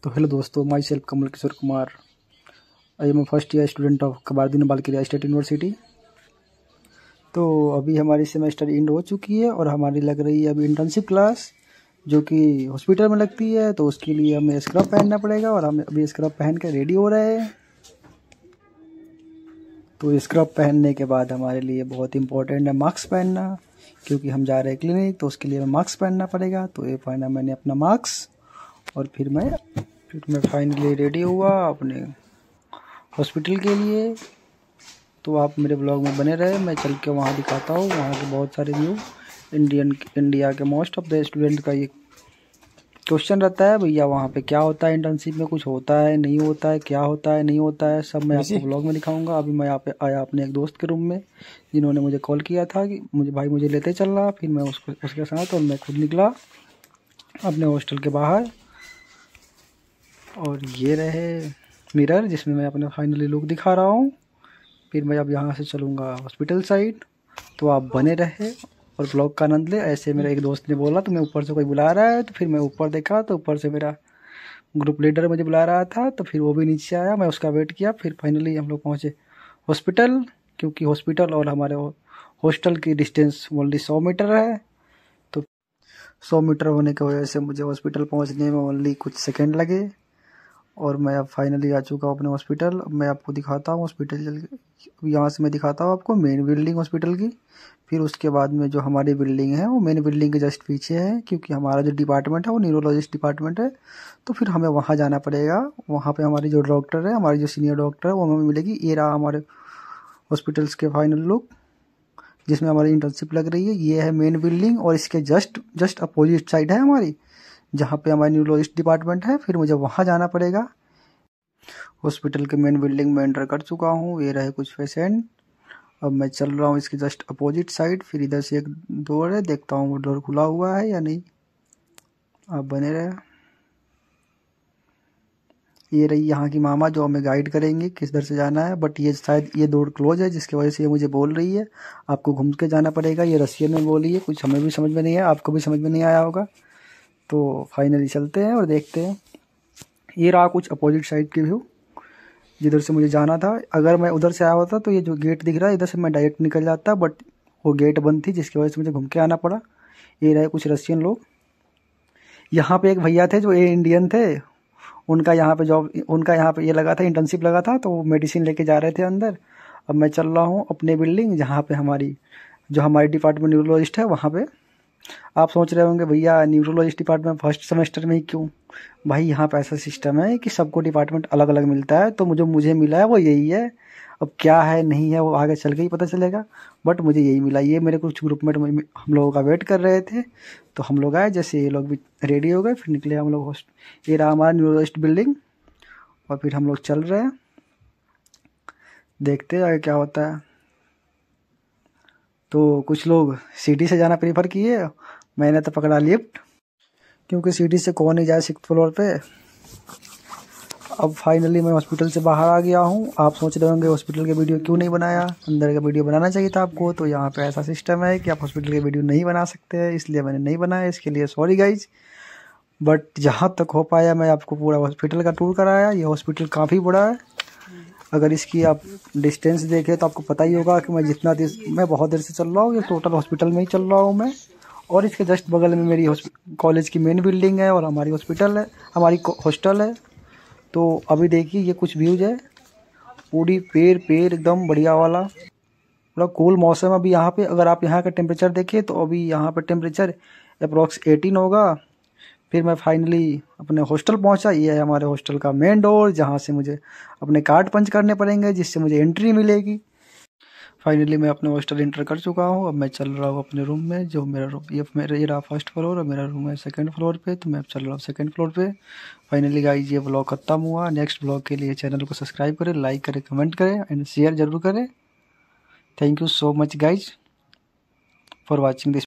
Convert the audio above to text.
तो हेलो दोस्तों, myself Kamal Kishore Kumar. I am first year student of Kabardino Balkaria State University. तो अभी हमारी सेमेस्टर एंड हो चुकी है और हमारी लग रही है अभी इंटर्नशिप क्लास, जो कि हॉस्पिटल में लगती है। तो उसके लिए हमें स्क्रब पहनना पड़ेगा और हम अभी स्क्रब पहन के रेडी हो रहे हैं। तो स्क्रब पहनने के बाद हमारे लिए बहुत इंपॉर्टेंट है मास्क पहनना, क्योंकि हम जा रहे हैं क्लिनिक, तो उसके लिए हमें मास्क पहनना पड़ेगा। तो ये पहना मैंने अपना मास्क और फिर मैं फाइनली रेडी हुआ अपने हॉस्पिटल के लिए। तो आप मेरे ब्लॉग में बने रहे, मैं चल के वहाँ दिखाता हूँ वहाँ के बहुत सारे व्यू। इंडिया के मोस्ट ऑफ द स्टूडेंट का ये क्वेश्चन रहता है, भैया वहाँ पे क्या होता है, इंटर्नशिप में कुछ होता है नहीं होता है, क्या होता है नहीं होता है, सब मैं आपको ब्लॉग में दिखाऊंगा। अभी मैं यहाँ पे आया अपने एक दोस्त के रूम में, जिन्होंने मुझे कॉल किया था कि मुझे लेते चल रहा। फिर मैं उसके साथ और मैं खुद निकला अपने हॉस्टल के बाहर। और ये रहे मिरर जिसमें मैं अपना फाइनली लुक दिखा रहा हूँ। फिर मैं अब यहाँ से चलूँगा हॉस्पिटल साइड। तो आप बने रहे और ब्लॉग का आनंद ले। ऐसे मेरा एक दोस्त ने बोला तो मैं ऊपर से कोई बुला रहा है, तो फिर मैं ऊपर देखा तो ऊपर से मेरा ग्रुप लीडर मुझे बुला रहा था। तो फिर वो भी नीचे आया, मैं उसका वेट किया। फिर फाइनली हम लोग पहुँचे हॉस्पिटल, क्योंकि हॉस्पिटल और हमारे हॉस्टल की डिस्टेंस ओनली 100 मीटर है। तो 100 मीटर होने की वजह से मुझे हॉस्पिटल पहुँचने में ओनली कुछ सेकेंड लगे। और मैं अब फाइनली आ चुका हूँ अपने हॉस्पिटल। अब मैं आपको दिखाता हूँ हॉस्पिटल चल के, यहाँ से मैं दिखाता हूँ आपको मेन बिल्डिंग हॉस्पिटल की। फिर उसके बाद में जो हमारी बिल्डिंग है वो मेन बिल्डिंग के जस्ट पीछे है, क्योंकि हमारा जो डिपार्टमेंट है वो न्यूरोलॉजिस्ट डिपार्टमेंट है। तो फिर हमें वहाँ जाना पड़ेगा। वहाँ पे हमारी जो डॉक्टर है, हमारी जो सीनियर डॉक्टर है, वो हमें मिलेगी। ये रहा हमारे हॉस्पिटल्स के फाइनल लुक, जिसमें हमारी इंटर्नशिप लग रही है। ये है मेन बिल्डिंग और इसके जस्ट अपोजिट साइड है हमारी, जहाँ पे हमारी न्यूरोलॉजिस्ट डिपार्टमेंट है। फिर मुझे वहाँ जाना पड़ेगा। हॉस्पिटल के मेन बिल्डिंग में एंटर कर चुका हूँ। ये रहे कुछ पेशेंट। अब मैं चल रहा हूँ इसके जस्ट अपोजिट साइड। फिर इधर से एक डोर है, देखता हूँ वो डोर खुला हुआ है या नहीं। आप बने रहे। ये रही यहाँ की मामा जो हमें गाइड करेंगे किस दर से जाना है। बट ये शायद ये डोर क्लोज है, जिसकी वजह से ये मुझे बोल रही है आपको घूम के जाना पड़ेगा। ये रशियन में बोली है, कुछ हमें भी समझ में नहीं है, आपको भी समझ में नहीं आया होगा। तो फाइनली चलते हैं और देखते हैं। ये रहा कुछ अपोजिट साइड की व्यू, जिधर से मुझे जाना था। अगर मैं उधर से आया होता तो ये जो गेट दिख रहा है इधर से मैं डायरेक्ट निकल जाता, बट वो गेट बंद थी, जिसकी वजह से मुझे घूम के आना पड़ा। ये रहे कुछ रशियन लोग। यहाँ पे एक भैया थे जो ये इंडियन थे, उनका यहाँ पे ये लगा था, इंटर्नशिप लगा था, तो वो मेडिसिन लेके जा रहे थे अंदर। अब मैं चल रहा हूँ अपने बिल्डिंग, जहाँ पे हमारी डिपार्टमेंट न्यूरोलॉजिस्ट है वहाँ पे। आप सोच रहे होंगे भैया न्यूरोलॉजिस्ट डिपार्टमेंट फर्स्ट सेमेस्टर में ही क्यों? भाई यहाँ पे ऐसा सिस्टम है कि सबको डिपार्टमेंट अलग अलग मिलता है। तो मुझे मिला है वो यही है। अब क्या है नहीं है वो आगे चल के ही पता चलेगा, बट मुझे यही मिला। ये मेरे कुछ ग्रुपमेट हम लोगों का वेट कर रहे थे, तो हम लोग आए। जैसे ये लोग भी रेडी हो गए, फिर निकले हम लोग ये रहा हमारा न्यूरोलॉजिस्ट बिल्डिंग। और फिर हम लोग चल रहे हैं, देखते हैं आगे क्या होता है। तो कुछ लोग सीढ़ी से जाना प्रीफर किए, मैंने तो पकड़ा लिफ्ट, क्योंकि सीढ़ी से कौन नहीं जाए 6th फ्लोर पे। अब फाइनली मैं हॉस्पिटल से बाहर आ गया हूँ। आप सोच रहे होंगे हॉस्पिटल के वीडियो क्यों नहीं बनाया, अंदर का वीडियो बनाना चाहिए था आपको। तो यहाँ पे ऐसा सिस्टम है कि आप हॉस्पिटल के वीडियो नहीं बना सकते, इसलिए मैंने नहीं बनाया। इसके लिए सॉरी गाइज। बट जहाँ तक हो पाया मैं आपको पूरा हॉस्पिटल का टूर कराया। ये हॉस्पिटल काफ़ी बड़ा है। अगर इसकी आप डिस्टेंस देखें तो आपको पता ही होगा कि मैं बहुत देर से चल रहा हूँ। ये टोटल हॉस्पिटल में ही चल रहा हूँ मैं। और इसके जस्ट बगल में मेरी कॉलेज की मेन बिल्डिंग है और हमारी हॉस्पिटल है, हमारी हॉस्टल है। तो अभी देखिए ये कुछ व्यूज है, पूरी पेड़ एकदम बढ़िया वाला, पूरा कूल मौसम। अभी यहाँ पे अगर आप यहाँ का टेम्परेचर देखें तो अभी यहाँ पे टेम्परेचर अप्रॉक्स 18 होगा। फिर मैं फाइनली अपने हॉस्टल पहुँचा। ये है हमारे हॉस्टल का मेन डोर, जहाँ से मुझे अपने कार्ड पंच करने पड़ेंगे, जिससे मुझे एंट्री मिलेगी। फाइनली मैं अपने हॉस्टल एंटर कर चुका हूँ। अब मैं चल रहा हूँ अपने रूम में, जो मेरा रूम ये रहा फर्स्ट फ्लोर और मेरा रूम है सेकंड फ्लोर पे। तो मैं अब चल रहा हूँ सेकंड फ्लोर पे। फाइनली गाइज ये व्लॉग खत्म हुआ। नेक्स्ट व्लॉग के लिए चैनल को सब्सक्राइब करें, लाइक करें, कमेंट करें एंड शेयर जरूर करें। Thank you so much guys for watching this.